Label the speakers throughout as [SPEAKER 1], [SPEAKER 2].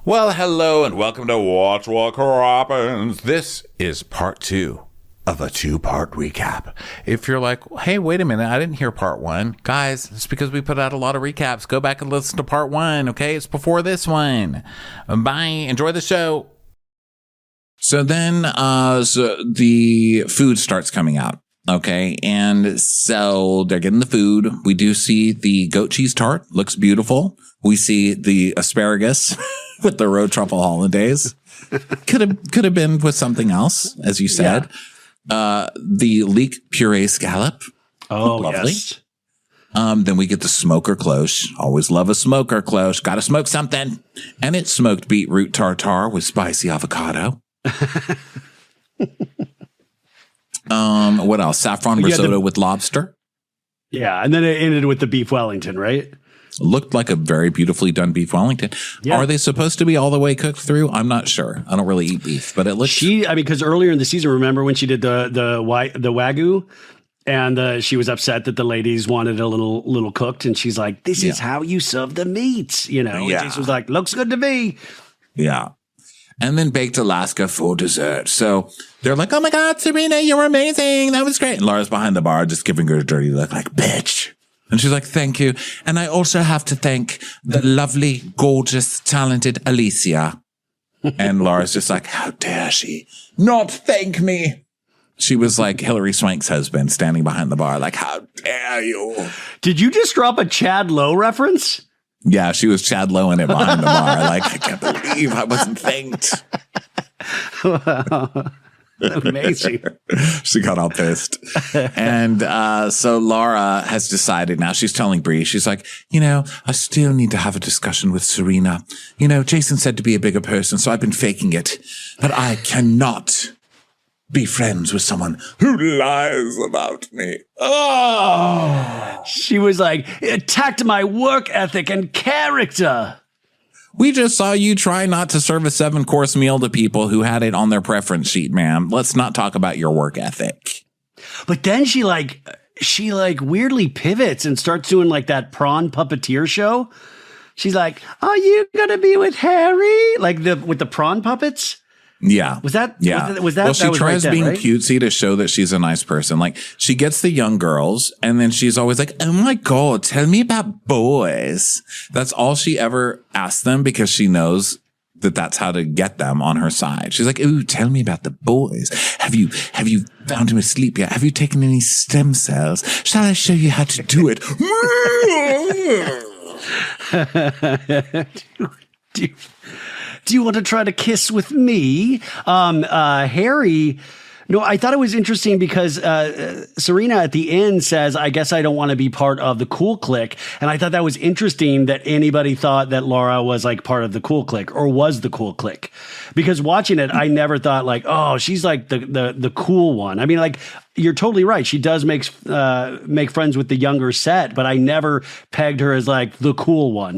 [SPEAKER 1] Well, hello and welcome to Watch What Crappens. This is part 2 of a 2-part recap. If you're like, hey, wait a minute, I didn't hear part 1. Guys, it's because we put out a lot of recaps. Go back and listen to part 1, okay? It's before this one. Bye. Enjoy the show. So then the food starts coming out. Okay, and so they're getting the food. We do see the goat cheese tart. Looks beautiful. We see the asparagus with the road truffle hollandaise. Could have been with something else, as you said. Yeah. The leek puree scallop.
[SPEAKER 2] Oh,
[SPEAKER 1] lovely.
[SPEAKER 2] Yes.
[SPEAKER 1] Then we get the smoker cloche. Always love a smoker cloche. Got to smoke something. And it's smoked beetroot tartare with spicy avocado. What else? Saffron risotto with lobster.
[SPEAKER 2] Yeah, and then it ended with the beef Wellington, right?
[SPEAKER 1] Looked like a very beautifully done beef Wellington. Yeah. Are they supposed to be all the way cooked through? I'm not sure. I don't really eat beef, but it looks.
[SPEAKER 2] Because earlier in the season, remember when she did the Wagyu, and she was upset that the ladies wanted a little cooked, and she's like, "This is how you serve the meats," you know.
[SPEAKER 1] Yeah.
[SPEAKER 2] And Jason was like, "Looks good to me."
[SPEAKER 1] Yeah. And then baked Alaska for dessert. So they're like, oh my God, Serena, you're amazing. That was great. And Laura's behind the bar, just giving her a dirty look like, bitch. And she's like, thank you. And I also have to thank the lovely, gorgeous, talented Alicia. And Laura's just like, how dare she not thank me? She was like Hillary Swank's husband standing behind the bar, like, how dare you?
[SPEAKER 2] Did you just drop a Chad Lowe reference?
[SPEAKER 1] Yeah, she was Chad Lowe in it behind the bar. Like, I can't believe I wasn't thanked.
[SPEAKER 2] Wow. Amazing.
[SPEAKER 1] She got all pissed. And so Laura has decided now, she's telling Bree, she's like, I still need to have a discussion with Serena. Jason said to be a bigger person, so I've been faking it. But I cannot be friends with someone who lies about me. Oh!
[SPEAKER 2] She was like, it attacked my work ethic and character.
[SPEAKER 1] We just saw you try not to serve a 7-course meal to people who had it on their preference sheet, ma'am. Let's not talk about your work ethic.
[SPEAKER 2] But then she weirdly pivots and starts doing like that prawn puppeteer show. She's like, are you going to be with Harry? Like with the prawn puppets?
[SPEAKER 1] Yeah.
[SPEAKER 2] Was that?
[SPEAKER 1] Yeah.
[SPEAKER 2] Was that?
[SPEAKER 1] Well, she
[SPEAKER 2] that was
[SPEAKER 1] tries
[SPEAKER 2] right then,
[SPEAKER 1] being
[SPEAKER 2] right?
[SPEAKER 1] cutesy to show that she's a nice person. Like, she gets the young girls, and then she's always like, oh my God, tell me about boys. That's all she ever asks them because she knows that that's how to get them on her side. She's like, ooh, tell me about the boys. Have you found him asleep yet? Have you taken any stem cells? Shall I show you how to do it?
[SPEAKER 2] Do you want to try to kiss with me? Harry, no, I thought it was interesting because Serena at the end says, I guess I don't want to be part of the cool clique. And I thought that was interesting that anybody thought that Laura was like part of the cool clique or was the cool clique. Because watching it, I never thought like, oh, she's like the cool one. I mean, like, you're totally right. She does make friends with the younger set, but I never pegged her as like the cool one,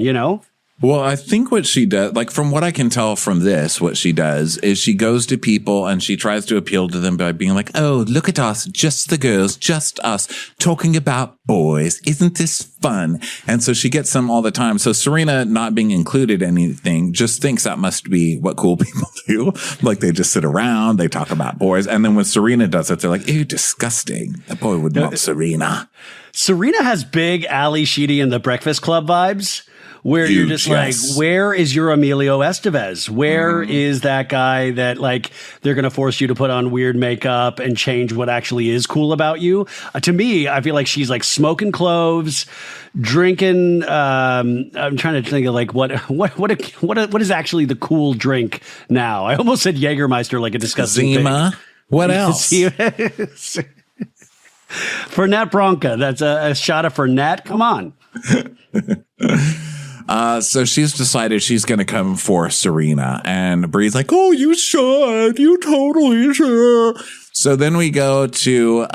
[SPEAKER 1] Well, I think what she does, like from what I can tell from this, what she does is she goes to people and she tries to appeal to them by being like, oh, look at us, just the girls, just us talking about boys. Isn't this fun? And so she gets them all the time. So Serena not being included in anything just thinks that must be what cool people do. Like they just sit around, they talk about boys. And then when Serena does it, they're like, ew, disgusting. That boy would want Serena.
[SPEAKER 2] Serena has big Ali Sheedy and the Breakfast Club vibes. Where
[SPEAKER 1] Huge,
[SPEAKER 2] you're just like, where is your Emilio Estevez? Where is that guy that like they're going to force you to put on weird makeup and change what actually is cool about you? To me, I feel like she's like smoking cloves, drinking. I'm trying to think of like what is actually the cool drink now? I almost said Jägermeister, like a disgusting
[SPEAKER 1] Zima.
[SPEAKER 2] thing.
[SPEAKER 1] What else?
[SPEAKER 2] Fernet Branca. That's a shot of Fernet. Come on.
[SPEAKER 1] So she's decided she's going to come for Serena, and Bree's like, oh, you should. You totally should. So then we go to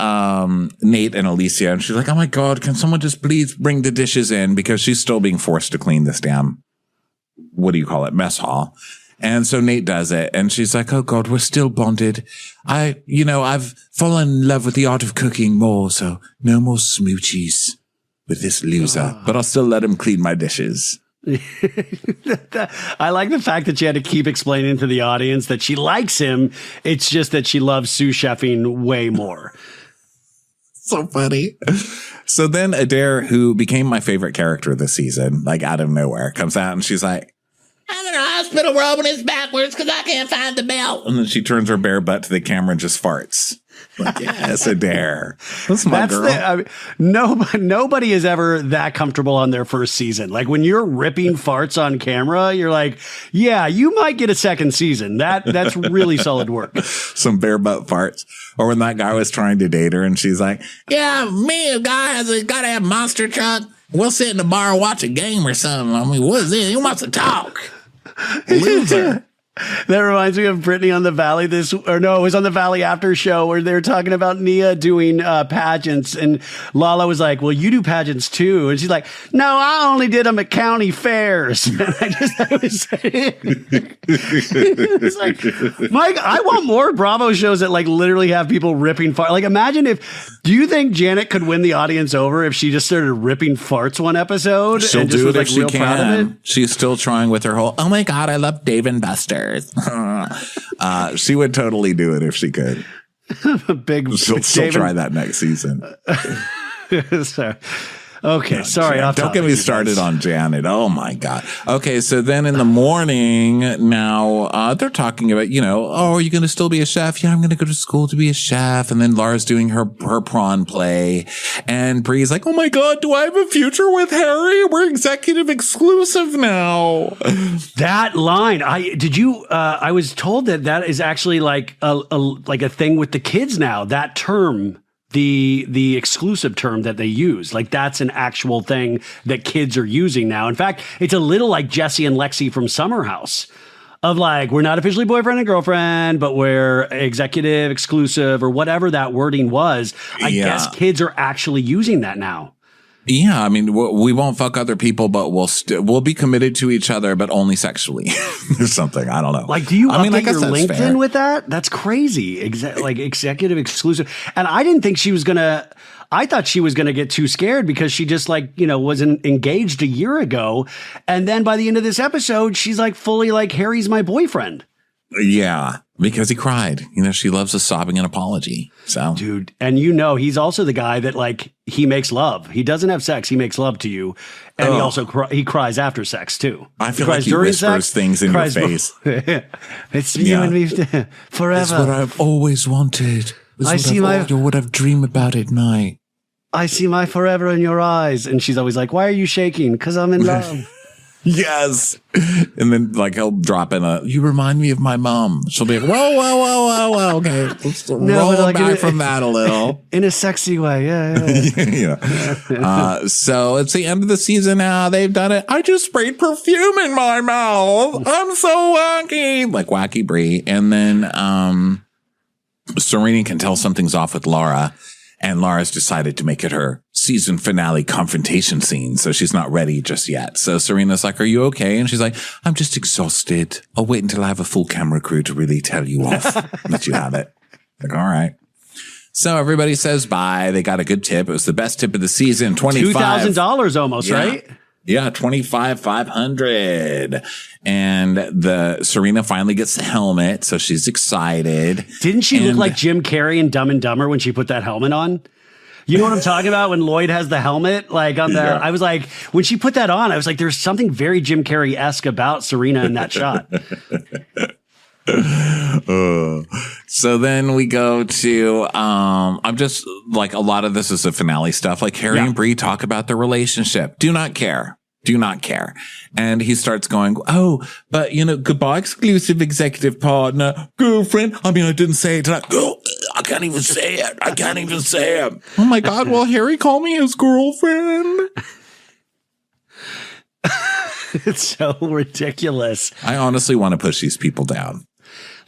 [SPEAKER 1] Nate and Alicia, and she's like, oh my God, can someone just please bring the dishes in? Because she's still being forced to clean this damn, mess hall. And so Nate does it, and she's like, oh God, we're still bonded. I've fallen in love with the art of cooking more, so no more smoochies with this loser, but I'll still let him clean my dishes.
[SPEAKER 2] I like the fact that she had to keep explaining to the audience that she likes him. It's just that she loves sous chefing way more.
[SPEAKER 1] So funny. So then Adair, who became my favorite character this season, like out of nowhere, comes out and she's like, I'm in a hospital robe and it's backwards because I can't find the belt. And then she turns her bare butt to the camera and just farts. Like, yes, Adair. That's my girl.
[SPEAKER 2] Nobody is ever that comfortable on their first season. Like when you're ripping farts on camera, you're like, yeah, you might get a second season. That's really solid work.
[SPEAKER 1] Some bare butt farts. Or when that guy was trying to date her and she's like, yeah, me and a guy has got to have a monster truck. We'll sit in the bar and watch a game or something. I mean, what is this? He wants to talk. Loser.
[SPEAKER 2] That reminds me of Brittany on the Valley it was on the Valley After Show where they were talking about Nia doing pageants, and Lala was like, well, you do pageants too. And she's like, no, I only did them at county fairs. And I was it's like, Mike, I want more Bravo shows that like literally have people ripping farts. Like imagine do you think Janet could win the audience over if she just started ripping farts one episode?
[SPEAKER 1] She'll
[SPEAKER 2] and just
[SPEAKER 1] do
[SPEAKER 2] was
[SPEAKER 1] it
[SPEAKER 2] like
[SPEAKER 1] if she
[SPEAKER 2] real proud of
[SPEAKER 1] can.
[SPEAKER 2] it?
[SPEAKER 1] She's still trying with her whole, oh my God, I love Dave and Buster's. She would totally do it if she could. She'll still try that next season.
[SPEAKER 2] Sorry. Okay, sorry.
[SPEAKER 1] Don't get me started on Janet. Oh my God. Okay, so then in the morning now, they're talking about, oh, are you going to still be a chef? Yeah, I'm going to go to school to be a chef. And then Lara's doing her prawn play. And Bree's like, oh my God, do I have a future with Harry? We're executive exclusive now.
[SPEAKER 2] That line, I was told that is actually like a thing with the kids now. That term. The exclusive term that they use, like that's an actual thing that kids are using now. In fact, it's a little like Jesse and Lexi from Summer House of like, we're not officially boyfriend and girlfriend, but we're executive exclusive or whatever that wording was. I guess kids are actually using that now.
[SPEAKER 1] Yeah, I mean, we won't fuck other people, but we'll be committed to each other, but only sexually or something. I don't know.
[SPEAKER 2] Like, do you update your LinkedIn fair. With that? That's crazy. Like executive exclusive. And I didn't think I thought she was gonna get too scared because she just wasn't engaged a year ago, and then by the end of this episode, she's like fully like Harry's my boyfriend.
[SPEAKER 1] Yeah, because he cried. She loves a sobbing and apology. So,
[SPEAKER 2] dude, and he's also the guy that like he makes love. He doesn't have sex. He makes love to you, and he also he cries after sex too.
[SPEAKER 1] I feel like he whispers things in your face.
[SPEAKER 2] It's you and me forever.
[SPEAKER 1] It's what I've always wanted. What I've dreamed about at night.
[SPEAKER 2] I see my forever in your eyes, and she's always like, "Why are you shaking? Because I'm in love."
[SPEAKER 1] Yes. And then like he'll drop in you remind me of my mom. She'll be like, whoa. Okay. Let's roll back from that a little.
[SPEAKER 2] In a sexy way. Yeah.
[SPEAKER 1] So it's the end of the season now. They've done it. I just sprayed perfume in my mouth. I'm so wacky. Like wacky Brie. And then Serena can tell something's off with Lara. And Lara's decided to make it her season finale confrontation scene. So she's not ready just yet. So Serena's like, are you okay? And she's like, I'm just exhausted. I'll wait until I have a full camera crew to really tell you off. Let you have it. Like, all right. So everybody says bye. They got a good tip. It was the best tip of the season.
[SPEAKER 2] $2,000 almost, right?
[SPEAKER 1] Yeah, $25,500. And Serena finally gets the helmet, so she's excited.
[SPEAKER 2] Didn't she look like Jim Carrey in Dumb and Dumber when she put that helmet on? You know what I'm talking about? When Lloyd has the helmet, like on the, I was like, when she put that on, I was like, there's something very Jim Carrey-esque about Serena in that shot.
[SPEAKER 1] So then we go to I'm just like, a lot of this is the finale stuff, like Harry and Bree talk about their relationship. Do not care. And he starts going, oh, but goodbye, exclusive executive partner, girlfriend. I mean, I didn't say it. I can't even say it. Oh my God, will Harry call me his girlfriend?
[SPEAKER 2] It's so ridiculous.
[SPEAKER 1] I honestly want to push these people down.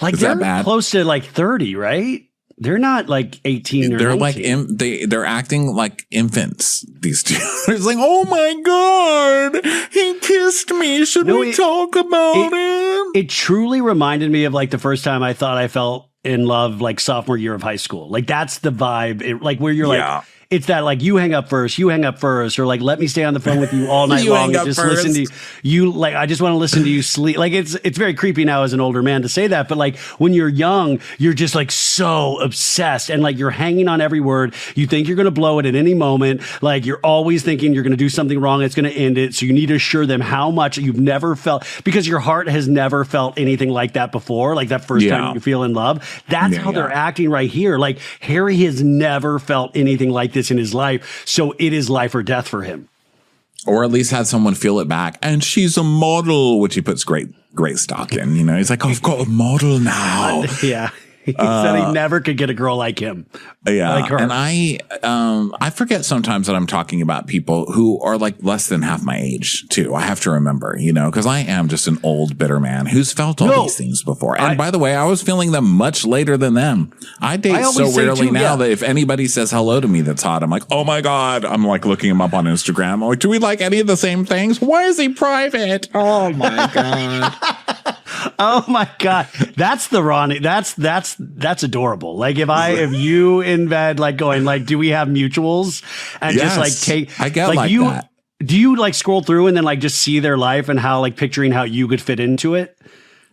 [SPEAKER 2] Like, they're close to like 30, right? They're not like 18 or
[SPEAKER 1] they're
[SPEAKER 2] 19.
[SPEAKER 1] Like they're acting like infants. These two. It's like, oh my God, he kissed me. Should we talk about him?
[SPEAKER 2] It truly reminded me of like the first time I thought I felt in love, like sophomore year of high school. Like that's the vibe. Like where you're like, it's that like you hang up first, or like let me stay on the phone with you all night long and just listen to you. Like I just want to listen to you sleep. Like it's very creepy now as an older man to say that, but like when you're young, you're just like so obsessed and like you're hanging on every word. You think you're going to blow it at any moment. Like you're always thinking you're going to do something wrong. It's going to end it. So you need to assure them how much you've never felt, because your heart has never felt anything like that before. Like that first time you feel in love. That's how they're acting right here. Like Harry has never felt anything like this in his life. So it is life or death for him.
[SPEAKER 1] Or at least had someone feel it back. And she's a model, which he puts great stock in. You know, he's like, oh, I've got a model now.
[SPEAKER 2] Yeah. He said he never could get a girl like him.
[SPEAKER 1] Yeah.
[SPEAKER 2] Like her.
[SPEAKER 1] And I forget sometimes that I'm talking about people who are like less than half my age too. I have to remember, you know, because I am just an old bitter man who's felt all these things before. And by the way, I was feeling them much later than them. I date so rarely now that if anybody says hello to me that's hot, I'm like, oh my God. I'm like looking him up on Instagram. I'm like, do we like any of the same things? Why is he private? Oh my God.
[SPEAKER 2] Oh my God. That's the Ronnie. That's adorable. Like if you in bed, like going like, do we have mutuals? And just like take,
[SPEAKER 1] I get like
[SPEAKER 2] you,
[SPEAKER 1] that.
[SPEAKER 2] Do you like scroll through and then like just see their life and how like picturing how you could fit into it?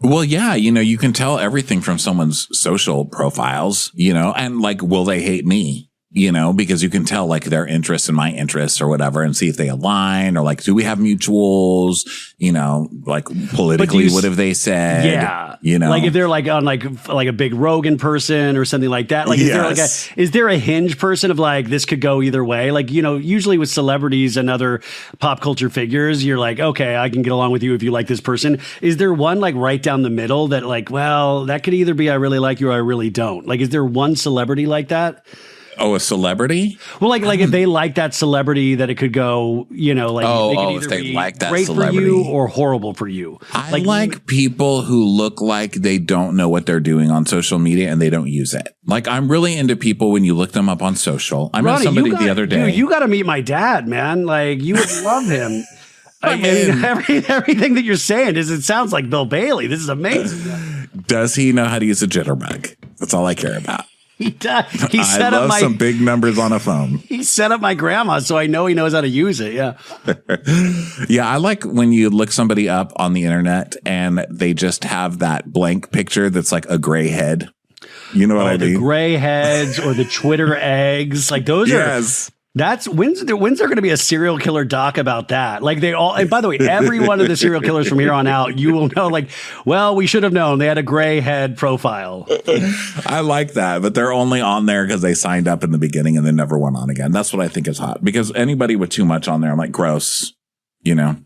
[SPEAKER 1] Well, yeah, you know, you can tell everything from someone's social profiles, you know, and like, will they hate me? You know, because you can tell like their interests and my interests or whatever and see if they align or like, do we have mutuals? You know, like politically, what have they said?
[SPEAKER 2] Yeah.
[SPEAKER 1] You know,
[SPEAKER 2] like if they're like on like a big Rogan person or something like that. Like, is there a Hinge person of like, this could go either way? Like, you know, usually with celebrities and other pop culture figures, you're like, okay, I can get along with you if you like this person. Is there one like right down the middle that like, well, that could either be I really like you or I really don't? Like, is there one celebrity like that?
[SPEAKER 1] Oh, a celebrity?
[SPEAKER 2] Well, like if they like that celebrity, that it could go, you know, like
[SPEAKER 1] if they like that
[SPEAKER 2] great
[SPEAKER 1] celebrity
[SPEAKER 2] for you or horrible for you.
[SPEAKER 1] I like people who look like they don't know what they're doing on social media and they don't use it. Like I'm really into people when you look them up on social. I met somebody the other day.
[SPEAKER 2] Dude, you got to meet my dad, man. Like you would love him. I mean, everything that you're saying it sounds like Bill Bailey. This is amazing.
[SPEAKER 1] Does he know how to use a jitterbug? That's all I care about.
[SPEAKER 2] He does. He
[SPEAKER 1] set up some big numbers on a phone.
[SPEAKER 2] He set up my grandma, so I know he knows how to use it. Yeah.
[SPEAKER 1] Yeah. I like when you look somebody up on the internet and they just have that blank picture that's like a gray head. You know what I mean?
[SPEAKER 2] The gray heads or the Twitter eggs. Like those are. That's when's there going to be a serial killer doc about that? Like they all, and by the way, every one of the serial killers from here on out, you will know like, well, we should have known they had a gray head profile.
[SPEAKER 1] I like that, but they're only on there because they signed up in the beginning and then never went on again. That's what I think is hot because anybody with too much on there, I'm like, gross, you know?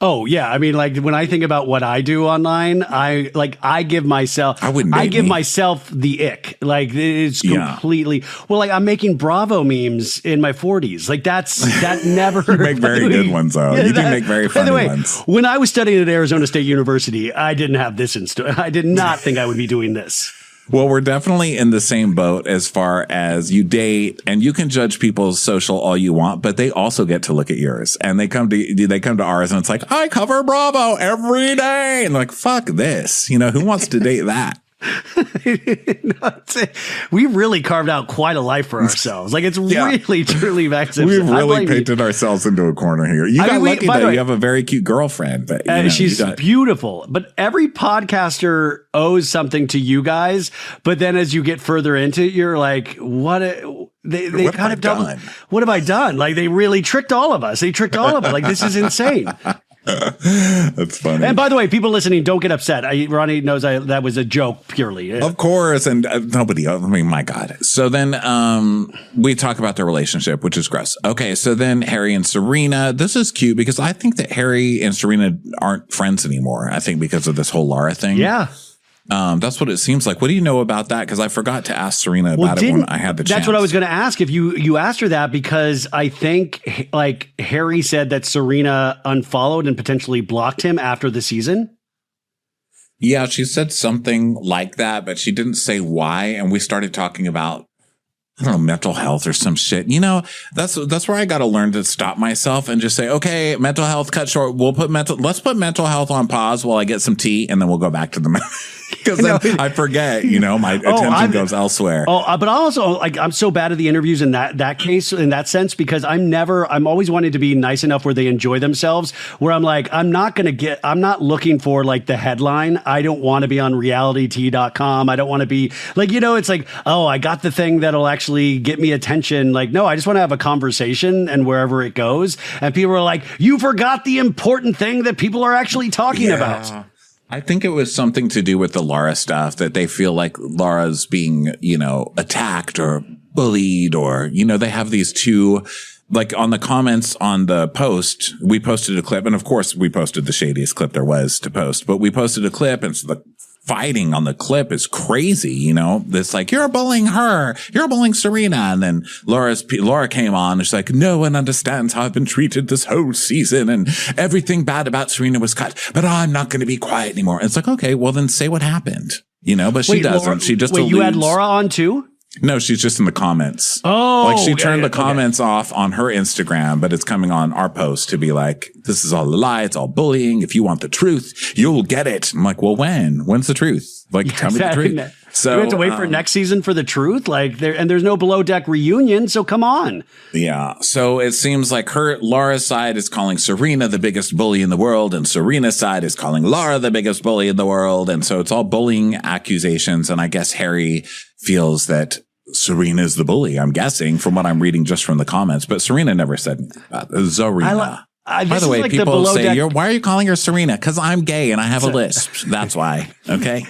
[SPEAKER 2] Oh yeah, I mean, like when I think about what I do online, I give myself myself the ick. Like it's completely like I'm making Bravo memes in my 40s. Like that never.
[SPEAKER 1] You make very good ones though. You do make very funny ones.
[SPEAKER 2] When I was studying at Arizona State University, I didn't have this I did not think I would be doing this.
[SPEAKER 1] Well, we're definitely in the same boat as far as you date and you can judge people's social all you want, but they also get to look at yours and they come to ours and it's like, I cover Bravo every day. And they're like, fuck this. You know, who wants to date that?
[SPEAKER 2] We really carved out quite a life for ourselves. Like it's really, truly vexing.
[SPEAKER 1] We've really painted ourselves into a corner here. You got lucky that you have a very cute girlfriend, but
[SPEAKER 2] she's beautiful. But every podcaster owes something to you guys. But then as you get further into it, you're like, what kind of done? What have I done? Like they really tricked all of us. They tricked all of us. Like this is insane.
[SPEAKER 1] That's funny.
[SPEAKER 2] And by the way, people listening, don't get upset. Ronnie knows that was a joke purely.
[SPEAKER 1] Of course. And nobody, I mean, my God. So then we talk about their relationship, which is gross. Okay. So then Harry and Serena, this is cute because I think that Harry and Serena aren't friends anymore. I think because of this whole Lara thing.
[SPEAKER 2] Yeah.
[SPEAKER 1] That's what it seems like. What do you know about that? Because I forgot to ask Serena about it when I had the chance.
[SPEAKER 2] That's what I was going to ask if you asked her that, because I think like Harry said that Serena unfollowed and potentially blocked him after the season.
[SPEAKER 1] Yeah, she said something like that, but she didn't say why. And we started talking about, I don't know, mental health or some shit. You know, that's where I got to learn to stop myself and just say, okay, mental health cut short. Let's put mental health on pause while I get some tea and then we'll go back to the Because then I forget, my attention goes elsewhere.
[SPEAKER 2] But also, like, I'm so bad at the interviews in that case, in that sense, because I'm always wanting to be nice enough where they enjoy themselves, where I'm like, I'm not looking for like the headline. I don't want to be on realityt.com. I don't want to be like, it's like, oh, I got the thing that'll actually get me attention. Like, no, I just want to have a conversation, and wherever it goes. And people are like, you forgot the important thing that people are actually talking about.
[SPEAKER 1] I think it was something to do with the Lara stuff, that they feel like Lara's being, attacked or bullied, or, they have these two, like on the comments on the post, we posted a clip, and of course we posted the shadiest clip there was to post, but we posted a clip, and so the fighting on the clip is crazy, It's like, you're bullying her, you're bullying Serena. And then Laura came on and she's like, no one understands how I've been treated this whole season, and everything bad about Serena was cut, but I'm not going to be quiet anymore. And it's like, okay, well then say what happened, but she doesn't. Laura, she just alludes.
[SPEAKER 2] You had Laura on too?
[SPEAKER 1] No, she's just in the comments.
[SPEAKER 2] Oh,
[SPEAKER 1] like she turned the comments off on her Instagram, but it's coming on our post to be like, this is all a lie. It's all bullying. If you want the truth, you'll get it. I'm like, well, when's the truth? Like, tell me the truth. So
[SPEAKER 2] we have to wait for next season for the truth. Like there's no below deck reunion. So come on.
[SPEAKER 1] Yeah. So it seems like Laura's side is calling Serena the biggest bully in the world, and Serena's side is calling Lara the biggest bully in the world. And so it's all bullying accusations. And I guess Harry feels that Serena is the bully, I'm guessing, from what I'm reading just from the comments. But Serena never said anything about it. Zarina. By the way, like people say, why are you calling her Serena? Because I'm gay and I have a lisp. That's why. Okay.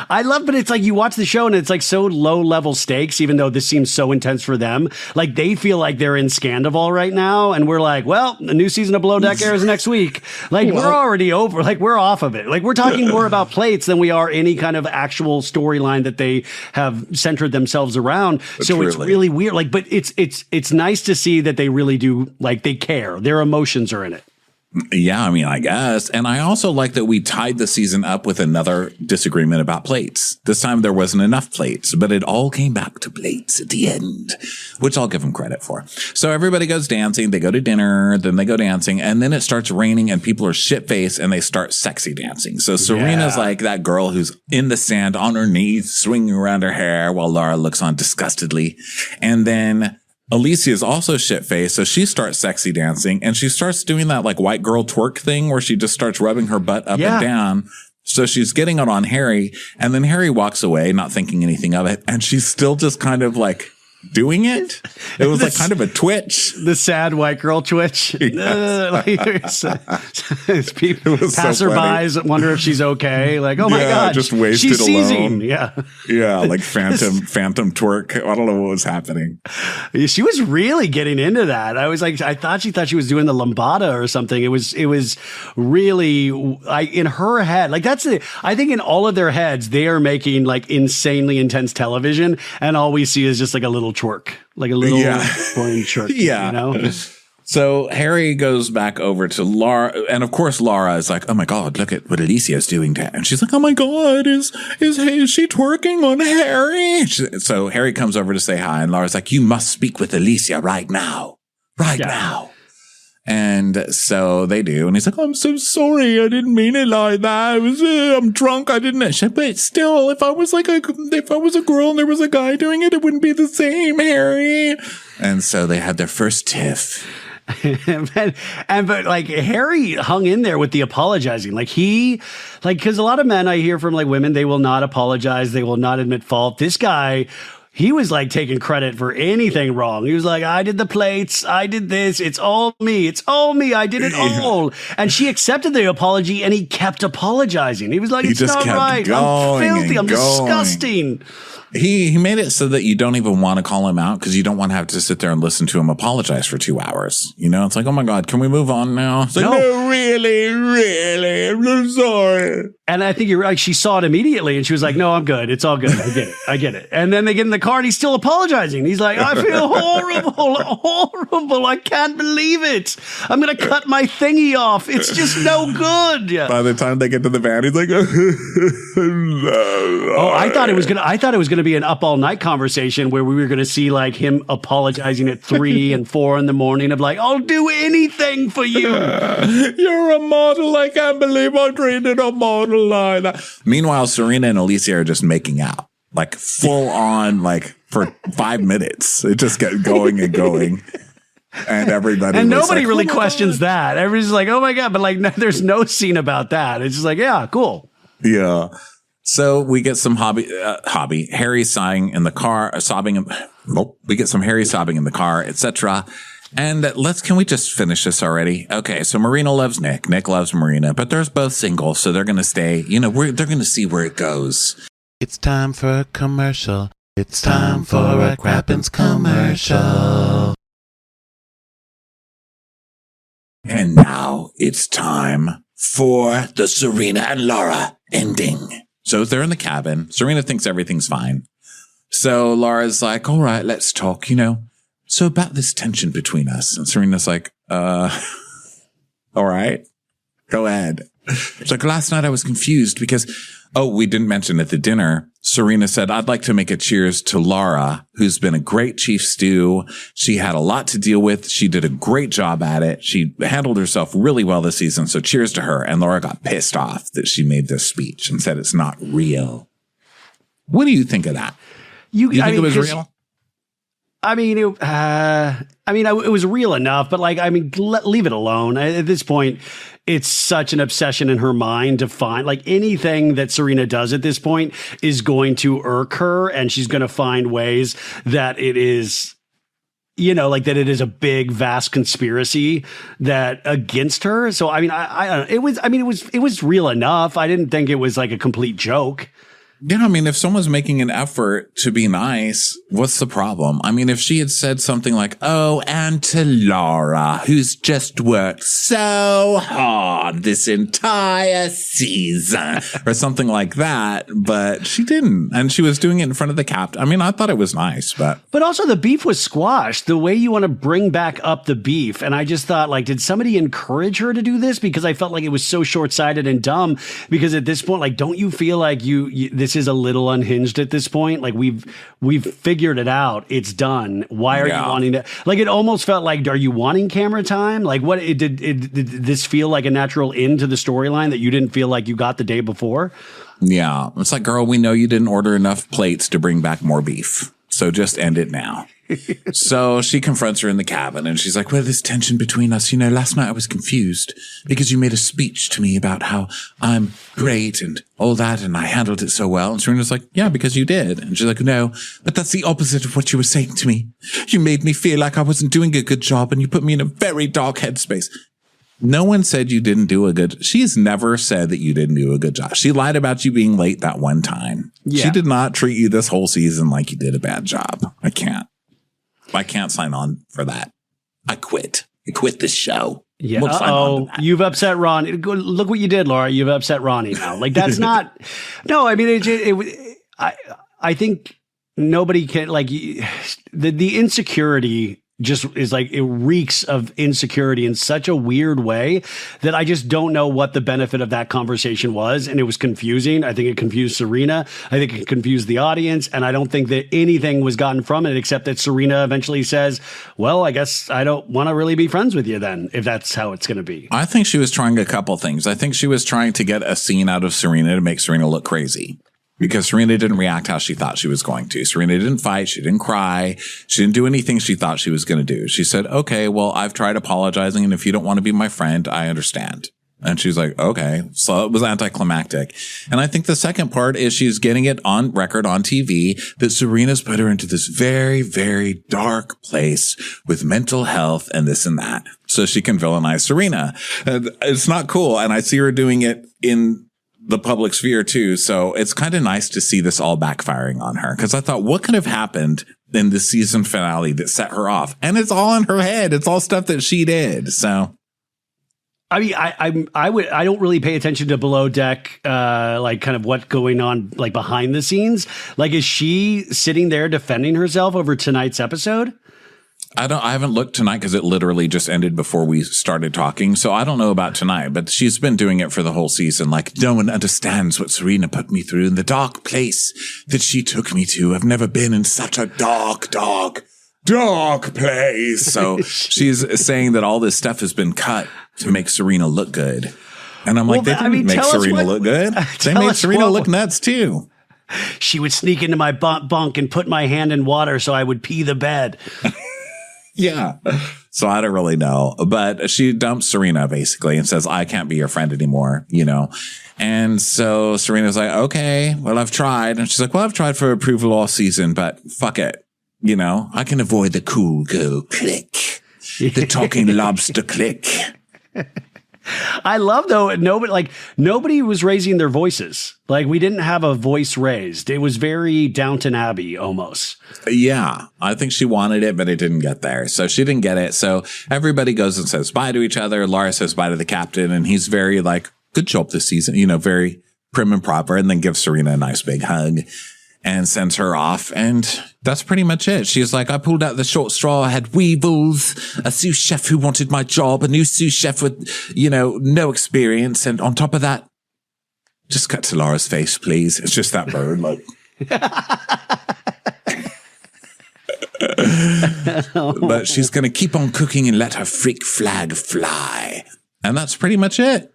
[SPEAKER 2] I love, but it's like you watch the show and it's like so low level stakes, even though this seems so intense for them. Like they feel like they're in Scandival right now. And we're like, well, the new season of Below Deck airs next week. Like we're already over. Like we're off of it. Like we're talking more about plates than we are any kind of actual storyline that they have centered themselves around. So it's really weird. Like, but it's nice to see that they really do, like they care. Their emotions are in it.
[SPEAKER 1] Yeah, I mean, I guess. And I also like that we tied the season up with another disagreement about plates. This time there wasn't enough plates, but it all came back to plates at the end, which I'll give them credit for. So everybody goes dancing. They go to dinner, then they go dancing, and then it starts raining and people are shit-faced and they start sexy dancing. So Serena's like that girl who's in the sand on her knees, swinging around her hair while Lara looks on disgustedly. And then Alicia is also shit-faced, so she starts sexy dancing, and she starts doing that like white girl twerk thing where she just starts rubbing her butt up and down. So she's getting it on Harry, and then Harry walks away, not thinking anything of it, and she's still just kind of like doing it. It was like kind of a twitch.
[SPEAKER 2] The sad white girl twitch. Passerbys so wonder if she's okay. Like, oh my God,
[SPEAKER 1] just wasted
[SPEAKER 2] she's
[SPEAKER 1] alone.
[SPEAKER 2] Seizing. Yeah.
[SPEAKER 1] Like phantom twerk. I don't know what was happening.
[SPEAKER 2] She was really getting into that. I was like, I thought she was doing the lambada or something. It was really in her head. Like that's it. I think in all of their heads, they are making like insanely intense television, and all we see is just like a little twerk, like a little boring twerk.
[SPEAKER 1] So Harry goes back over to Lara, and of course Lara is like, "Oh my God, look at what Alicia's doing to," and she's like, "Oh my God, is she twerking on Harry?" So Harry comes over to say hi, and Lara's like, "You must speak with Alicia right now, now." And so they do, and he's like, "I'm so sorry, I didn't mean it like that. I'm drunk, I didn't." But still, if I was a girl and there was a guy doing it, it wouldn't be the same, Harry. And so they had their first tiff.
[SPEAKER 2] but like Harry hung in there with the apologizing. Because a lot of men I hear from like women, they will not apologize, they will not admit fault. This guy, he was like taking credit for anything wrong. He was like, I did the plates. I did this. It's all me. I did it all. And she accepted the apology and he kept apologizing. He was like, it's not right. I'm filthy. I'm disgusting.
[SPEAKER 1] He made it so that you don't even want to call him out because you don't want to have to sit there and listen to him apologize for 2 hours. It's like, oh my God, can we move on now? It's like, no, really, I'm so sorry.
[SPEAKER 2] And I think you're right. She saw it immediately and she was like, no, I'm good. It's all good. I get it. And then they get in the car and he's still apologizing. He's like, I feel horrible. I can't believe it. I'm going to cut my thingy off. It's just no good.
[SPEAKER 1] By the time they get to the van, he's like,
[SPEAKER 2] I thought it was going to be an up all night conversation where we were going to see like him apologizing at 3 and 4 in the morning of like, I'll do anything for you.
[SPEAKER 1] You're a model. I can't believe I treated a model like that. Meanwhile, Serena and Alicia are just making out, like full on, like for 5 minutes. It just kept going and going. And everybody
[SPEAKER 2] and nobody
[SPEAKER 1] like,
[SPEAKER 2] really questions that. Everybody's like, oh my God. But like, no, there's no scene about that. It's just like, yeah, cool.
[SPEAKER 1] Yeah. So we get some Harry sighing in the car, we get some Harry sobbing in the car, etc. And can we just finish this already? Okay. So Marina loves Nick. Nick loves Marina, but they're both single. So they're going to stay, they're going to see where it goes. It's time for a commercial. It's time for a Crappens commercial. And now it's time for the Serena and Laura ending. So they're in the cabin. Serena thinks everything's fine. So Laura's like, all right, let's talk, So about this tension between us. And Serena's like, all right, go ahead. It's like last night I was confused because, we didn't mention at the dinner, Serena said, I'd like to make a cheers to Laura, who's been a great chief stew. She had a lot to deal with. She did a great job at it. She handled herself really well this season. So cheers to her. And Laura got pissed off that she made this speech and said it's not real. What do you think of that? You think it was real?
[SPEAKER 2] It was real enough, but leave it alone. At this point, it's such an obsession in her mind to find anything that Serena does at this point is going to irk her, and she's going to find ways that it is, that it is a big, vast conspiracy that against her. So, it was real enough. I didn't think it was like a complete joke.
[SPEAKER 1] If someone's making an effort to be nice, what's the problem? If she had said something like, and TzaLara, who's just worked so hard this entire season, or something like that, but she didn't. And she was doing it in front of the captain. I thought it was nice, but
[SPEAKER 2] also the beef was squashed the way you want to bring back up the beef. And I just thought, did somebody encourage her to do this? Because I felt like it was so short-sighted and dumb, because at this point, don't you feel like this is a little unhinged at this point? We've figured it out. It's done. Why are you wanting to? It almost felt like, are you wanting camera time? Did this feel like a natural end to the storyline that you didn't feel like you got the day before?
[SPEAKER 1] Yeah. It's like, girl, we know you didn't order enough plates to bring back more beef. So just end it now. So she confronts her in the cabin and she's like, well, this tension between us, last night I was confused because you made a speech to me about how I'm great and all that, and I handled it so well. And Serena's like, yeah, because you did. And she's like, no, but that's the opposite of what you were saying to me. You made me feel like I wasn't doing a good job, and you put me in a very dark headspace. No one said you didn't do a good. She's never said that you didn't do a good job. She lied about you being late that one time. Yeah. She did not treat you this whole season like you did a bad job. I can't sign on for that. I quit this show.
[SPEAKER 2] Yeah. You've upset Ronnie. Look what you did, Laura. You've upset Ronnie now. That's not. No, I think nobody can the insecurity just is it reeks of insecurity in such a weird way that I just don't know what the benefit of that conversation was. And it was confusing. I think it confused Serena. I think it confused the audience. And I don't think that anything was gotten from it, except that Serena eventually says, well, I guess I don't want to really be friends with you then, if that's how it's going to be.
[SPEAKER 1] I think she was trying a couple things. I think she was trying to get a scene out of Serena to make Serena look crazy, because Serena didn't react how she thought she was going to. Serena didn't fight. She didn't cry. She didn't do anything she thought she was going to do. She said, okay, well, I've tried apologizing, and if you don't want to be my friend, I understand. And she's like, okay. So it was anticlimactic. And I think the second part is she's getting it on record on TV that Serena's put her into this very, very dark place with mental health and this and that, so she can villainize Serena. It's not cool. And I see her doing it in the public sphere too. So it's kind of nice to see this all backfiring on her, because I thought, what could have happened in the season finale that set her off? And it's all in her head. It's all stuff that she did. So
[SPEAKER 2] I don't really pay attention to below deck, kind of what's going on, behind the scenes. Is she sitting there defending herself over tonight's episode?
[SPEAKER 1] I haven't looked tonight because it literally just ended before we started talking. So I don't know about tonight, but she's been doing it for the whole season. Like, no one understands what Serena put me through in the dark place that she took me to. I've never been in such a dark place. So she's saying that all this stuff has been cut to make Serena look good. And I'm like, they didn't make Serena look good. They made Serena look nuts too.
[SPEAKER 2] She would sneak into my bunk and put my hand in water so I would pee the bed.
[SPEAKER 1] Yeah. So I don't really know, but she dumps Serena basically and says, I can't be your friend anymore, you know? And so Serena's like, okay, well, I've tried. And she's like, well, I've tried for approval all season, but fuck it. You know, I can avoid the cool girl click, the talking lobster click.
[SPEAKER 2] I love though, nobody was raising their voices. Like we didn't have a voice raised. It was very Downton Abbey almost.
[SPEAKER 1] Yeah. I think she wanted it, but it didn't get there. So she didn't get it. So everybody goes and says bye to each other. Laura says bye to the captain and he's very like, good job this season, you know, very prim and proper, and then gives Serena a nice big hug and sends her off. And that's pretty much it. She's like, I pulled out the short straw. I had weevils, a sous chef who wanted my job, a new sous chef with, you know, no experience. And on top of that, just cut to Laura's face, please. It's just that bird. Like, but she's going to keep on cooking and let her freak flag fly. And that's pretty much it.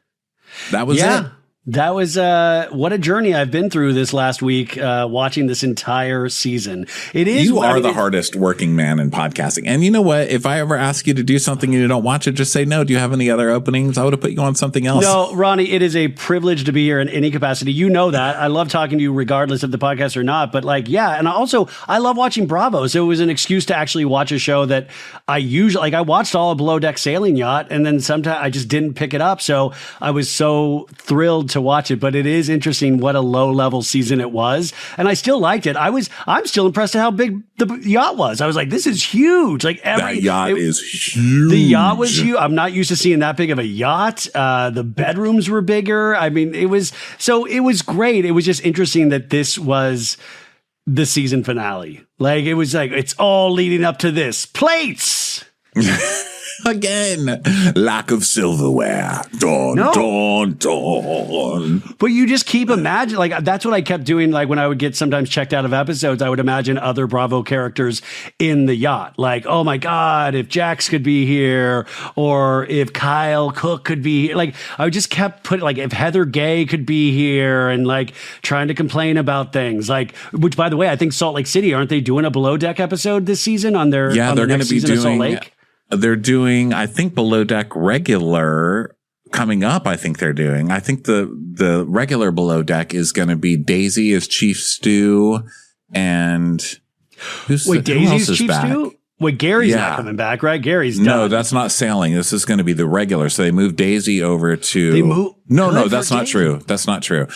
[SPEAKER 1] That was it.
[SPEAKER 2] That was what a journey I've been through this last week, watching this entire season. It is
[SPEAKER 1] you are the hardest working man in podcasting. And you know what? If I ever ask you to do something and you don't watch it, just say no. Do you have any other openings? I would have put you on something else.
[SPEAKER 2] No, Ronnie, it is a privilege to be here in any capacity. You know that. I love talking to you regardless of the podcast or not. But like, yeah. And also, I love watching Bravo. So it was an excuse to actually watch a show that I usually, like I watched all of Below Deck Sailing Yacht and then sometimes I just didn't pick it up. So I was so thrilled to watch it, but it is interesting what a low level season it was. And I still liked it. I'm still impressed at how big the yacht was. I was like, this is huge. Like
[SPEAKER 1] that yacht is huge.
[SPEAKER 2] The yacht was huge. I'm not used to seeing that big of a yacht. The bedrooms were bigger. I mean, it was great. It was just interesting that this was the season finale. Like, it was like, it's all leading up to this. Plates!
[SPEAKER 1] Again, lack of silverware. Dawn.
[SPEAKER 2] But you just keep imagining, like, that's what I kept doing. Like, when I would get sometimes checked out of episodes, I would imagine other Bravo characters in the yacht. Like, oh my God, if Jax could be here, or if Kyle Cook could be here. Like, I just kept putting, like, if Heather Gay could be here, and like trying to complain about things. Like, which, by the way, I think Salt Lake City, aren't they doing a Below Deck episode this season on their,
[SPEAKER 1] yeah, they're going to be doing
[SPEAKER 2] Salt Lake?
[SPEAKER 1] They're doing, I think, Below Deck regular coming up. I think they're doing. I think the regular Below Deck is going to be Daisy as Chief Stew, and
[SPEAKER 2] Daisy's Chief Stew? Wait, Gary's not coming back, right? Gary's done.
[SPEAKER 1] No, that's not sailing. This is going to be the regular. So they moved Daisy over to. No, that's not true. That's not true.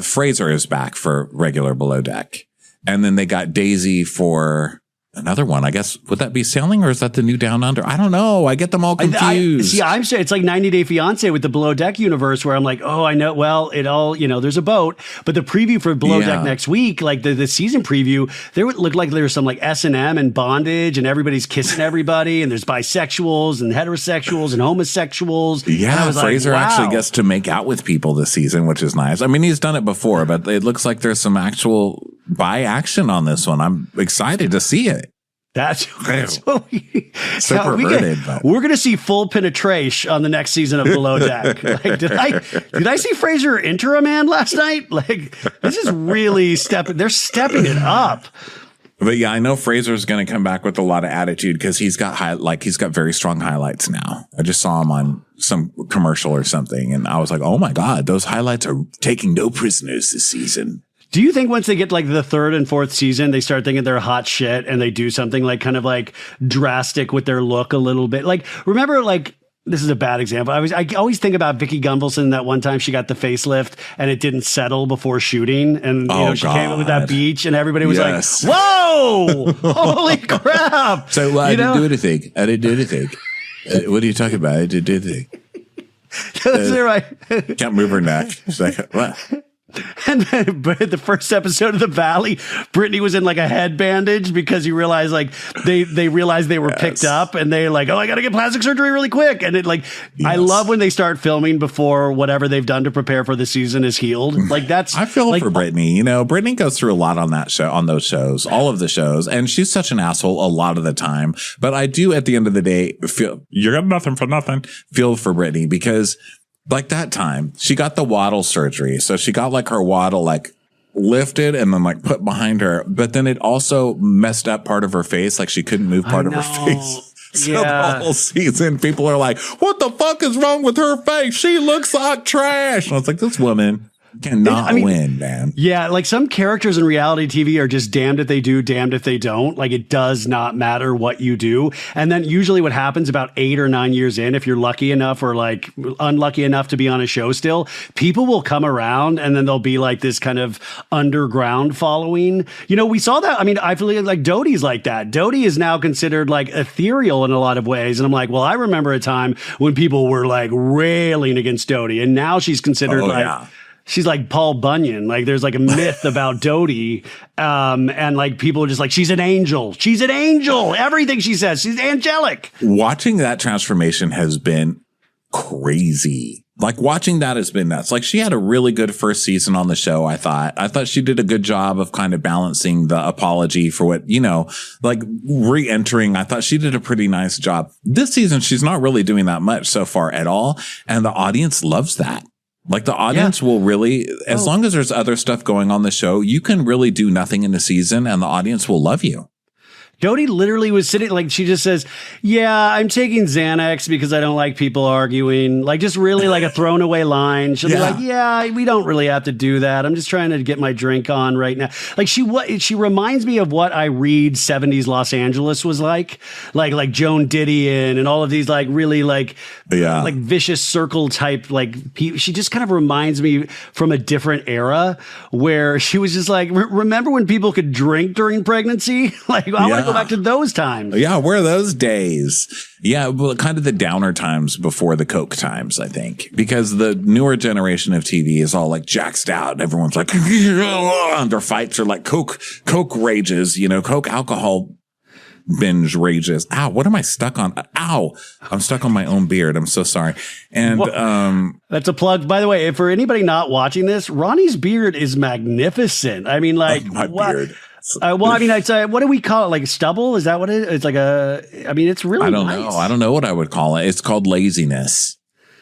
[SPEAKER 1] Fraser is back for regular Below Deck, and then they got Daisy for another one. I guess, would that be sailing, or is that the new Down Under? I don't know. I get them all confused.
[SPEAKER 2] I'm saying it's like 90 Day Fiance with the Below Deck universe, where I'm like, oh, I know. Well, it all, there's a boat, but the preview for Below Deck next week, like the season preview, there would look like there's some like S&M and bondage, and everybody's kissing everybody, and there's bisexuals and heterosexuals and homosexuals.
[SPEAKER 1] Yeah, Fraser actually gets to make out with people this season, which is nice. I mean, he's done it before, but it looks like there's some actual bi action on this one. I'm excited to see it.
[SPEAKER 2] That's what
[SPEAKER 1] we're
[SPEAKER 2] going to see full penetration on the next season of Below Deck. Like, did I see Fraser enter a man last night? Like, this is really they're stepping it up.
[SPEAKER 1] But yeah, I know Fraser's going to come back with a lot of attitude because he's got very strong highlights now. I just saw him on some commercial or something, and I was like, oh my God, those highlights are taking no prisoners this season.
[SPEAKER 2] Do you think once they get like the third and fourth season, they start thinking they're hot shit and they do something like kind of like drastic with their look a little bit? Like, remember, like, this is a bad example. I always think about Vicky Gunvalson that one time she got the facelift and it didn't settle before shooting. And, she came up with that beach and everybody was like, whoa, holy crap.
[SPEAKER 1] So I didn't do anything. What are you talking about? I didn't do anything.
[SPEAKER 2] Right.
[SPEAKER 1] Can't move her neck. She's like, what?
[SPEAKER 2] And then, but the first episode of The Valley, Brittany was in like a head bandage because you realize like they realized they were picked up and they're like, oh, I got to get plastic surgery really quick. And it like, I love when they start filming before whatever they've done to prepare for the season is healed. Like that's,
[SPEAKER 1] I feel
[SPEAKER 2] like,
[SPEAKER 1] for Brittany, Brittany goes through a lot on that show, on those shows, all of the shows. And she's such an asshole a lot of the time. But I do at the end of the day feel you got nothing for nothing. Feel for Brittany because like that time she got the waddle surgery. So she got like her waddle like lifted and then like put behind her. But then it also messed up part of her face. Like she couldn't move part of her face. So the whole season people are like, what the fuck is wrong with her face? She looks like trash. And I was like, this woman cannot win, man.
[SPEAKER 2] Yeah, like some characters in reality TV are just damned if they do, damned if they don't. Like it does not matter what you do. And then usually what happens about 8 or 9 years in, if you're lucky enough or like unlucky enough to be on a show still, people will come around and then there'll be like this kind of underground following. We saw that. I mean, I feel like Dodie's like that. Dodie is now considered like ethereal in a lot of ways. And I'm like, well, I remember a time when people were like railing against Dodie and now she's considered she's like Paul Bunyan. Like there's like a myth about Dodie. And like people are just like, she's an angel. She's an angel. Everything she says, she's angelic.
[SPEAKER 1] Watching that transformation has been crazy. Like watching that has been nuts. Like she had a really good first season on the show. I thought she did a good job of kind of balancing the apology for what, like re-entering. I thought she did a pretty nice job. This season, she's not really doing that much so far at all. And the audience loves that. Like the audience will really, as long as there's other stuff going on the show, you can really do nothing in the season and the audience will love you.
[SPEAKER 2] Dodie literally was sitting, like, she just says, yeah, I'm taking Xanax because I don't like people arguing. Like, just really like a thrown away line. She'll be like, yeah, we don't really have to do that. I'm just trying to get my drink on right now. Like, she reminds me of what I read 70s Los Angeles was like Joan Didion and all of these, like, really, like vicious circle type, like, she just kind of reminds me from a different era where she was just like, remember when people could drink during pregnancy? Like, I want to go back to those times.
[SPEAKER 1] Yeah, where are those days? Yeah, well, kind of the downer times before the Coke times, I think, because the newer generation of TV is all like jacked out and everyone's like, and their fights are like Coke rages, Coke alcohol binge rages. Ow, what am I stuck on? Ow, I'm stuck on my own beard. I'm so sorry. And
[SPEAKER 2] that's a plug. By the way, for anybody not watching this, Ronnie's beard is magnificent. I mean, like,
[SPEAKER 1] my beard.
[SPEAKER 2] Well, I mean, it's what do we call it? Like stubble? Is that what it is? It's like it's really nice.
[SPEAKER 1] I don't know what I would call it. It's called laziness.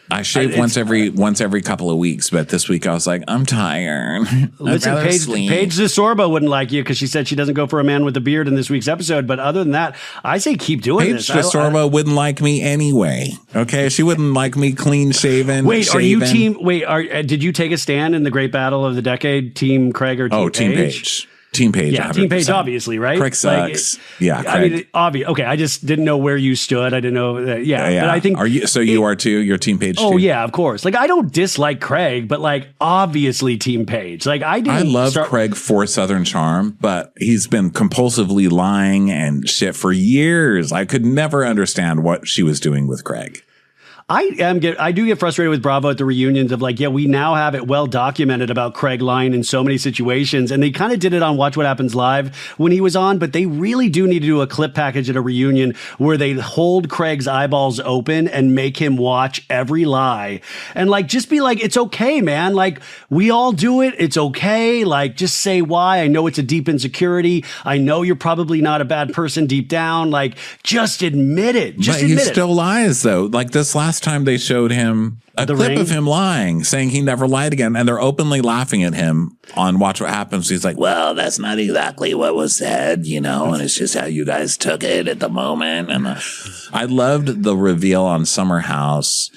[SPEAKER 1] I shave once every couple of weeks, but this week I was like, I'm tired.
[SPEAKER 2] Listen, Paige DeSorbo wouldn't like you because she said she doesn't go for a man with a beard in this week's episode. But other than that, I say keep doing this.
[SPEAKER 1] Paige DeSorbo wouldn't like me anyway. Okay, she wouldn't like me clean shaven.
[SPEAKER 2] Wait, are you team? Wait, did you take a stand in the Great Battle of the Decade? Team Craig or Team Paige?
[SPEAKER 1] Team Paige. Team Paige.
[SPEAKER 2] Yeah, 100%. Team Paige, obviously, right?
[SPEAKER 1] Craig sucks. Craig.
[SPEAKER 2] I mean, obvious. Okay, I just didn't know where you stood. I didn't know that. Yeah, but I think.
[SPEAKER 1] Are you? So you are too. You're Team Paige.
[SPEAKER 2] Oh
[SPEAKER 1] too?
[SPEAKER 2] yeah, of course. Like I don't dislike Craig, but like obviously Team Paige. Like I
[SPEAKER 1] love Craig for Southern charm, but he's been compulsively lying and shit for years. I could never understand what she was doing with Craig.
[SPEAKER 2] I do get frustrated with Bravo at the reunions of like, yeah, we now have it well documented about Craig lying in so many situations. And they kind of did it on Watch What Happens Live when he was on, but they really do need to do a clip package at a reunion where they hold Craig's eyeballs open and make him watch every lie. And like, just be like, it's okay, man. Like we all do it. It's okay. Like just say why. I know it's a deep insecurity. I know you're probably not a bad person deep down. Like just admit it. But he
[SPEAKER 1] still lies though. Like this last time they showed him a clip of him lying, saying he never lied again, and they're openly laughing at him on Watch What Happens. He's like, well, that's not exactly what was said, and it's just how you guys took it at the moment. And I loved the reveal on Summer House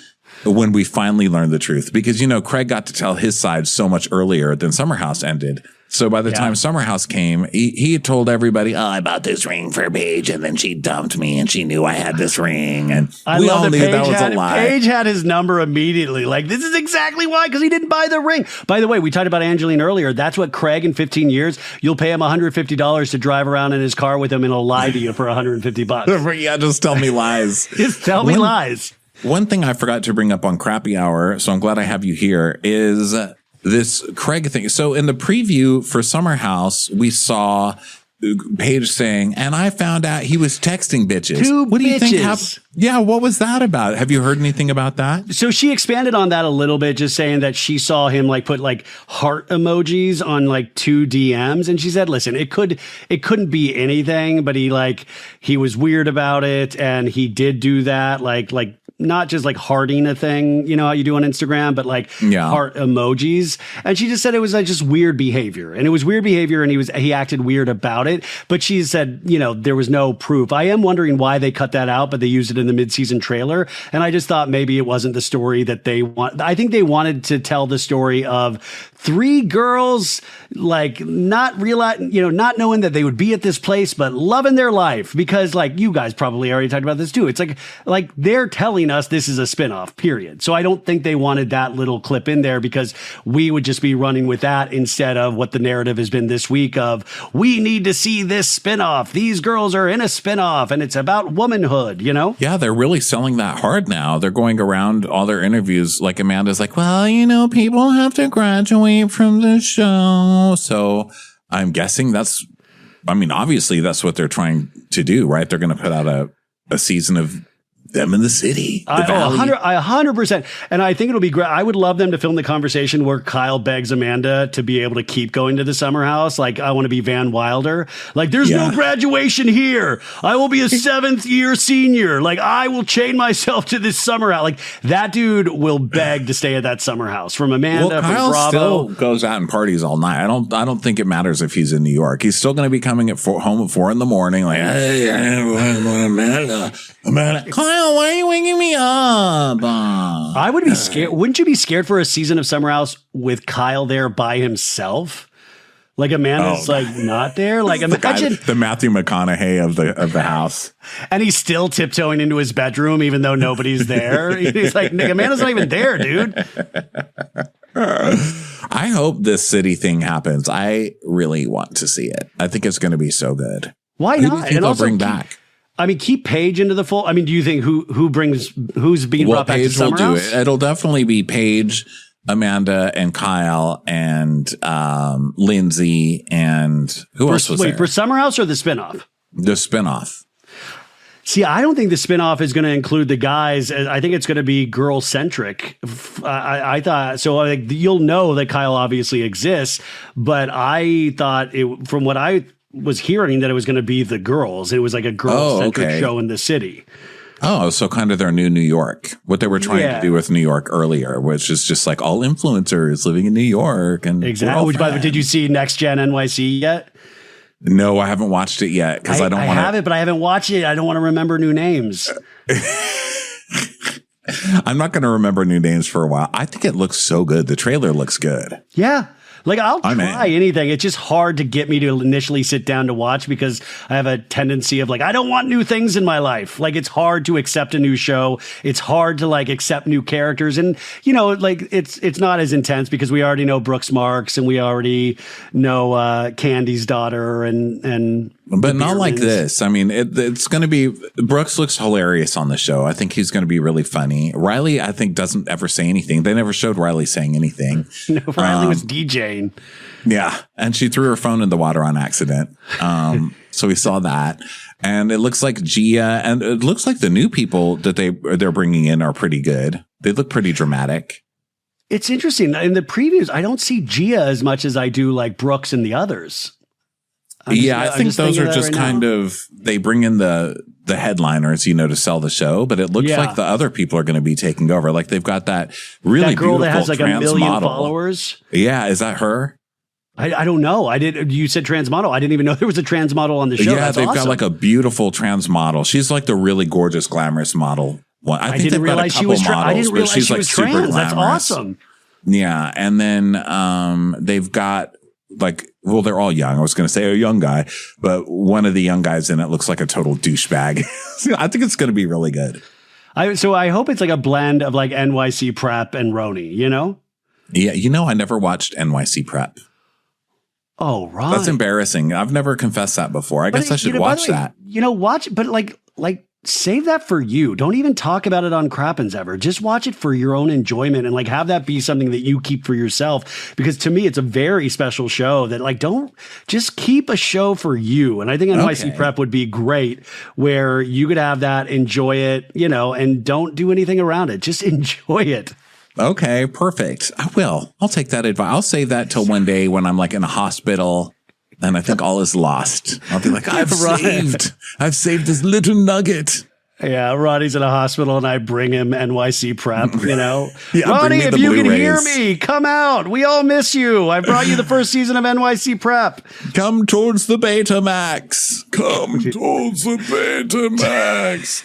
[SPEAKER 1] when we finally learned the truth, because, Craig got to tell his side so much earlier than Summer House ended. So by the time Summer House came, he had told everybody, I bought this ring for Paige, and then she dumped me, and she knew I had this ring, and we all knew that was a lie.
[SPEAKER 2] Paige had his number immediately. Like, this is exactly why, because he didn't buy the ring. By the way, we talked about Angeline earlier. That's what Craig, in 15 years, you'll pay him $150 to drive around in his car with him, and he'll lie to you for $150.
[SPEAKER 1] Yeah, just tell me lies.
[SPEAKER 2] Just tell me lies.
[SPEAKER 1] One thing I forgot to bring up on Crappy Hour, so I'm glad I have you here, is this Craig thing. So in the preview for Summer House, we saw Paige saying, and I found out he was texting bitches. What do you think? Yeah, what was that about? Have you heard anything about that?
[SPEAKER 2] So she expanded on that a little bit, just saying that she saw him like put like heart emojis on like 2 DMs, and she said, "Listen, it couldn't be anything, but he was weird about it, and he did do that, like not just like hearting a thing, you know how you do on Instagram, but like heart emojis." And she just said it was like just weird behavior, and it was weird behavior, and he acted weird about it. But she said, there was no proof. I am wondering why they cut that out, but they used it in the mid-season trailer. And I just thought maybe it wasn't the story that they want. I think they wanted to tell the story of 3 girls, like not not knowing that they would be at this place, but loving their life, because like you guys probably already talked about this too. It's like they're telling us this is a spinoff, period. So I don't think they wanted that little clip in there, because we would just be running with that instead of what the narrative has been this week of, we need to see this spinoff. These girls are in a spinoff and it's about womanhood, Yeah,
[SPEAKER 1] they're really selling that hard now. They're going around all their interviews. Like Amanda's like, well, people have to graduate from the show. So I'm guessing obviously that's what they're trying to do, right? They're going to put out a season of them in the city.
[SPEAKER 2] 100%. And I think it'll be great. I would love them to film the conversation where Kyle begs Amanda to be able to keep going to the summer house. Like, I want to be Van Wilder. Like, there's no graduation here. I will be a 7th year senior. Like, I will chain myself to this summer house. Like, that dude will beg to stay at that summer house from Amanda, from
[SPEAKER 1] Kyle
[SPEAKER 2] Bravo.
[SPEAKER 1] Still goes out and parties all night. I don't think it matters if he's in New York. He's still going to be coming home at 4 a.m. Like, hey, Amanda, Kyle, why are you waking me up?
[SPEAKER 2] I would be scared. Wouldn't you be scared for a season of Summer House with Kyle there by himself? Like Amanda's not there. Like imagine
[SPEAKER 1] the Matthew McConaughey of the house,
[SPEAKER 2] and he's still tiptoeing into his bedroom even though nobody's there. He's like, Nick, Amanda's not even there, dude.
[SPEAKER 1] I hope this city thing happens. I really want to see it. I think it's going to be so good.
[SPEAKER 2] Why not?
[SPEAKER 1] Who do you think they'll bring back?
[SPEAKER 2] Keep Paige into the fold. Do you think who's being brought back to Summer House?
[SPEAKER 1] Paige will do it. It'll definitely be Paige, Amanda, and Kyle, and Lindsay, and who else was there?
[SPEAKER 2] For Summer House or the spinoff?
[SPEAKER 1] The spinoff.
[SPEAKER 2] See, I don't think the spinoff is going to include the guys. I think it's going to be girl centric. I thought so. You'll know that Kyle obviously exists, but I thought from what I was hearing that it was going to be the girls. It was like a girl-centric show in the city.
[SPEAKER 1] Oh, so kind of their new New York. What they were trying to do with New York earlier, which is just like all influencers living in New York. And
[SPEAKER 2] exactly. By the way, did you see Next Gen NYC yet?
[SPEAKER 1] No, I haven't watched it yet because I don't want to.
[SPEAKER 2] I have it, but I haven't watched it. I don't want to remember new names.
[SPEAKER 1] I'm not going to remember new names for a while. I think it looks so good. The trailer looks good.
[SPEAKER 2] Yeah. Like, I'll try anything. It's just hard to get me to initially sit down to watch because I have a tendency of I don't want new things in my life. Like, it's hard to accept a new show. It's hard to accept new characters. And, it's not as intense because we already know Brooks Marks and we already know Candy's daughter and
[SPEAKER 1] but not like this. It's going to be, Brooks looks hilarious on the show. I think he's going to be really funny. Riley, I think, doesn't ever say anything. They never showed Riley saying anything.
[SPEAKER 2] No, Riley was DJing.
[SPEAKER 1] Yeah. And she threw her phone in the water on accident. So we saw that. And it looks like Gia, and it looks like the new people that they're bringing in are pretty good. They look pretty dramatic.
[SPEAKER 2] It's interesting. In the previews, I don't see Gia as much as I do Brooks and the others.
[SPEAKER 1] I think those are just kind of, they bring in the headliners, to sell the show, but it looks like the other people are going to be taking over. Like they've got that really beautiful
[SPEAKER 2] that has
[SPEAKER 1] trans
[SPEAKER 2] a million
[SPEAKER 1] model.
[SPEAKER 2] Followers.
[SPEAKER 1] Yeah. Is that her?
[SPEAKER 2] I don't know. You said trans model. I didn't even know there was a trans model on the show.
[SPEAKER 1] Yeah, they've got a beautiful trans model. She's the really gorgeous, glamorous model one. I think
[SPEAKER 2] didn't realize she was trans. I didn't realize she was trans. That's awesome.
[SPEAKER 1] Yeah. And then they've got they're all young. I was going to say a young guy, but one of the young guys in it looks like a total douchebag. I think it's going to be really good.
[SPEAKER 2] So I hope it's a blend of NYC Prep and Roni,
[SPEAKER 1] Yeah. I never watched NYC Prep.
[SPEAKER 2] Oh, right.
[SPEAKER 1] That's embarrassing. I've never confessed that before. I guess I should watch that.
[SPEAKER 2] Watch, but save that for you. Don't even talk about it on Crappens ever. Just watch it for your own enjoyment and like have that be something that you keep for yourself. Because to me, it's a very special show that like, don't just keep a show for you. And I think NYC Prep would be great where you could have that, enjoy it, you know, and don't do anything around it. Just enjoy it.
[SPEAKER 1] Okay, perfect. I will. I'll take that advice. I'll save that till one day when I'm like in a hospital and I think all is lost. I'll be like, I've saved this little nugget.
[SPEAKER 2] Yeah, Ronnie's in a hospital and I bring him NYC Prep, you know.
[SPEAKER 1] Yeah,
[SPEAKER 2] Ronnie, if you can hear
[SPEAKER 1] Blu-rays.
[SPEAKER 2] me, come out. We all miss you. I brought you the first season of NYC Prep.
[SPEAKER 1] Come towards the Betamax. Come towards the Betamax.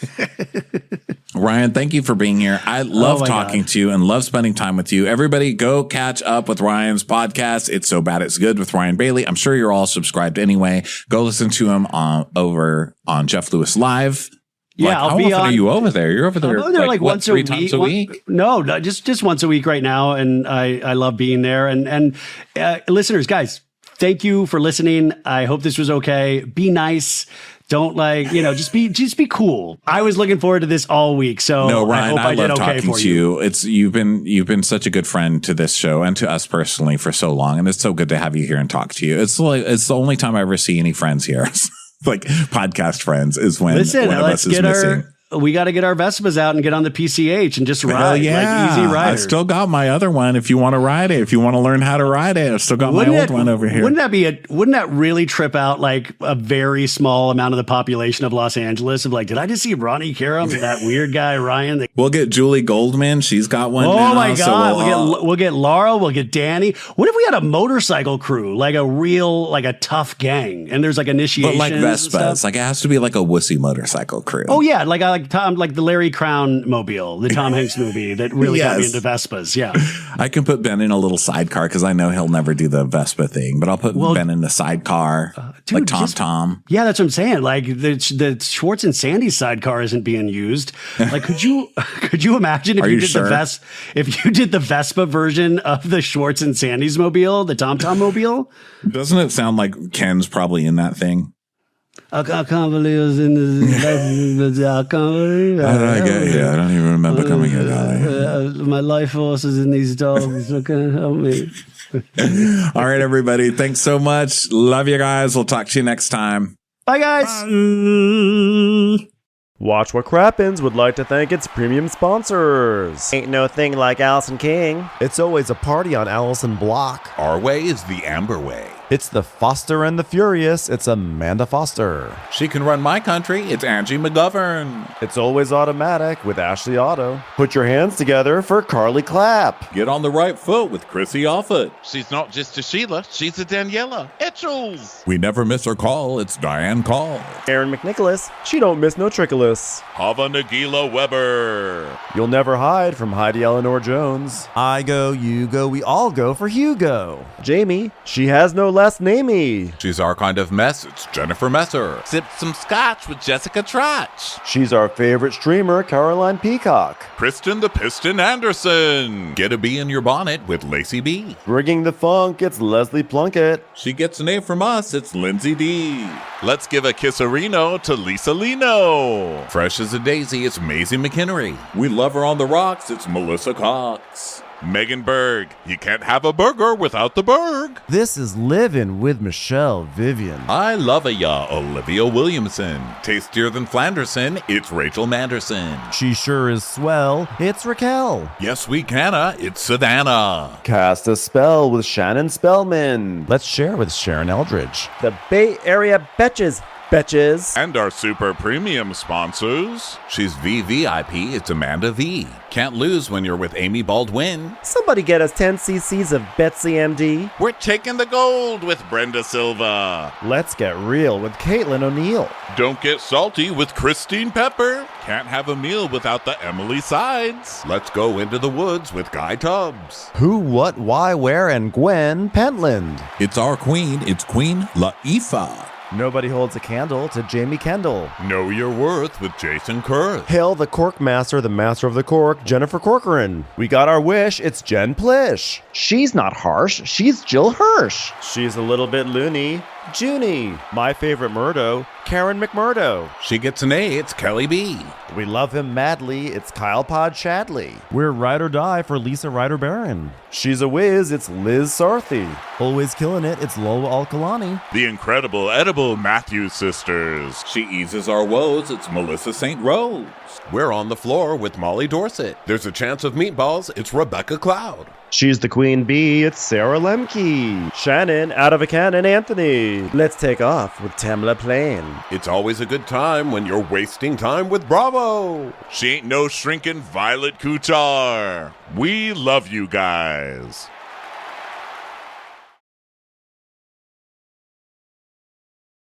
[SPEAKER 1] Ryan, thank you for being here. I love talking to you and love spending time with you. Everybody go catch up with Ryan's podcast. It's So Bad It's Good with Ryan Bailey. I'm sure you're all subscribed anyway. Go listen to him over on Jeff Lewis Live.
[SPEAKER 2] Yeah,
[SPEAKER 1] How often are you over there? You're over there,
[SPEAKER 2] I'm over there like once
[SPEAKER 1] three
[SPEAKER 2] a
[SPEAKER 1] times a week?
[SPEAKER 2] No, just once a week right now, and I love being there. And listeners, guys, thank you for listening. I hope this was okay. Be nice. Don't just be cool. I was looking forward to this all week, so
[SPEAKER 1] no, Ryan,
[SPEAKER 2] I hope I did
[SPEAKER 1] love
[SPEAKER 2] okay
[SPEAKER 1] talking
[SPEAKER 2] for
[SPEAKER 1] to you. You've been such a good friend to this show and to us personally for so long, and it's so good to have you here and talk to you. It's the only time I ever see any friends here. Like podcast friends is when one of us is missing.
[SPEAKER 2] We got to get our Vespas out and get on the PCH and just ride. Like easy rider.
[SPEAKER 1] I still got my other one if you want to ride it. If you want to learn how to ride it, I've still got my old one over here.
[SPEAKER 2] Wouldn't that really trip out like a very small amount of the population of Los Angeles of like, did I just see Ronnie Karam and that weird guy Ryan?
[SPEAKER 1] We'll get Julie Goldman. She's got one.
[SPEAKER 2] Oh my God. We'll get Laura. We'll get Danny. What if we had a motorcycle crew, like a tough gang, and there's like initiation,
[SPEAKER 1] but like Vespas, like it has to be like a wussy motorcycle crew.
[SPEAKER 2] Oh yeah, like the Larry Crown mobile, the Tom Hanks movie that really got me into Vespas. Yeah.
[SPEAKER 1] I can put Ben in a little sidecar because I know he'll never do the Vespa thing, but I'll put Ben in the sidecar, like Tom.
[SPEAKER 2] Yeah, that's what I'm saying. Like the Schwartz and Sandy's sidecar isn't being used. Like, could you imagine if if you did the Vespa version of the Schwartz and Sandy's mobile, the Tom mobile?
[SPEAKER 1] Doesn't it sound like Ken's probably in that thing?
[SPEAKER 2] I can't believe I was in this. I can't believe
[SPEAKER 1] I don't even remember coming in.
[SPEAKER 2] My life force is in these dogs. So can help me.
[SPEAKER 1] All right, everybody. Thanks so much. Love you guys. We'll talk to you next time.
[SPEAKER 2] Bye, guys. Bye.
[SPEAKER 3] Watch What Crappens would like to thank its premium sponsors.
[SPEAKER 4] Ain't no thing like Allison King.
[SPEAKER 3] It's always a party on Allison Block.
[SPEAKER 1] Our way is the Amber way.
[SPEAKER 3] It's the Foster and the Furious. It's Amanda Foster.
[SPEAKER 1] She can run my country. It's Angie McGovern.
[SPEAKER 3] It's always automatic with Ashley Auto. Put your hands together for Carly Clapp.
[SPEAKER 1] Get on the right foot with Chrissy Offit.
[SPEAKER 5] She's not just a Sheila, she's a Daniela. Etchels.
[SPEAKER 1] We never miss her call. It's Diane Call.
[SPEAKER 3] Aaron McNicholas. She don't miss no trickolas.
[SPEAKER 5] Hava Nagila Weber.
[SPEAKER 3] You'll never hide from Heidi Eleanor Jones. I go, you go, we all go for Hugo. Jamie. She has no last namey.
[SPEAKER 1] She's our kind of mess. It's Jennifer Messer.
[SPEAKER 5] Sip some scotch with Jessica Trotch.
[SPEAKER 3] She's our favorite streamer, Caroline Peacock.
[SPEAKER 5] Kristen the Piston Anderson.
[SPEAKER 1] Get a bee in your bonnet with Lacey B.
[SPEAKER 3] Bringing the funk, it's Leslie Plunkett.
[SPEAKER 1] She gets a name from us. It's Lindsay D.
[SPEAKER 5] Let's give a kisserino to Lisa Lino.
[SPEAKER 1] Fresh as a daisy, it's Maisie McHenry. We love her on the rocks. It's Melissa Cox.
[SPEAKER 5] Megan Berg. You can't have a burger without the Berg.
[SPEAKER 3] This is Livin' with Michelle Vivian.
[SPEAKER 1] I love ya, Olivia Williamson. Tastier than Flanderson, it's Rachel Manderson.
[SPEAKER 3] She sure is swell, it's Raquel.
[SPEAKER 1] Yes, we canna, it's Savannah.
[SPEAKER 3] Cast a spell with Shannon Spellman. Let's share with Sharon Eldridge.
[SPEAKER 4] The Bay Area Betches.
[SPEAKER 5] And our super premium sponsors.
[SPEAKER 1] She's VVIP, it's Amanda V. Can't lose when you're with Amy Baldwin.
[SPEAKER 4] Somebody get us 10 cc's of Betsy MD.
[SPEAKER 5] We're taking the gold with Brenda Silva.
[SPEAKER 3] Let's get real with Caitlin O'Neill.
[SPEAKER 5] Don't get salty with Christine Pepper. Can't have a meal without the Emily Sides.
[SPEAKER 1] Let's go into the woods with Guy Tubbs.
[SPEAKER 3] Who, what, why, where, and Gwen Pentland.
[SPEAKER 1] It's our queen, it's Queen Laifa.
[SPEAKER 3] Nobody holds a candle to Jamie Kendall.
[SPEAKER 5] Know your worth with Jason Kurth.
[SPEAKER 3] Hail the Cork Master, the Master of the Cork, Jennifer Corcoran. We got our wish, it's Jen Plish.
[SPEAKER 4] She's not harsh, she's Jill Hirsch.
[SPEAKER 3] She's a little bit loony.
[SPEAKER 4] Junie.
[SPEAKER 3] My favorite Murdo, Karen McMurdo.
[SPEAKER 1] She gets an A, it's Kelly B.
[SPEAKER 3] We love him madly, it's Kyle Pod Shadley. We're ride or die for Lisa Ryder Barron. She's a whiz, it's Liz Sarthy. Always killing it, it's Lola Alkalani.
[SPEAKER 5] The incredible edible Matthews sisters.
[SPEAKER 1] She eases our woes, it's Melissa St. Rose.
[SPEAKER 6] We're on the floor with Molly Dorset. There's a chance of meatballs, it's Rebecca Cloud.
[SPEAKER 4] She's the queen bee, it's Sarah Lemke. Shannon, out of a cannon, Anthony. Let's take off with Tamla Plain.
[SPEAKER 6] It's always a good time when you're wasting time with Bravo.
[SPEAKER 5] She ain't no shrinking Violet Kuchar. We love you guys.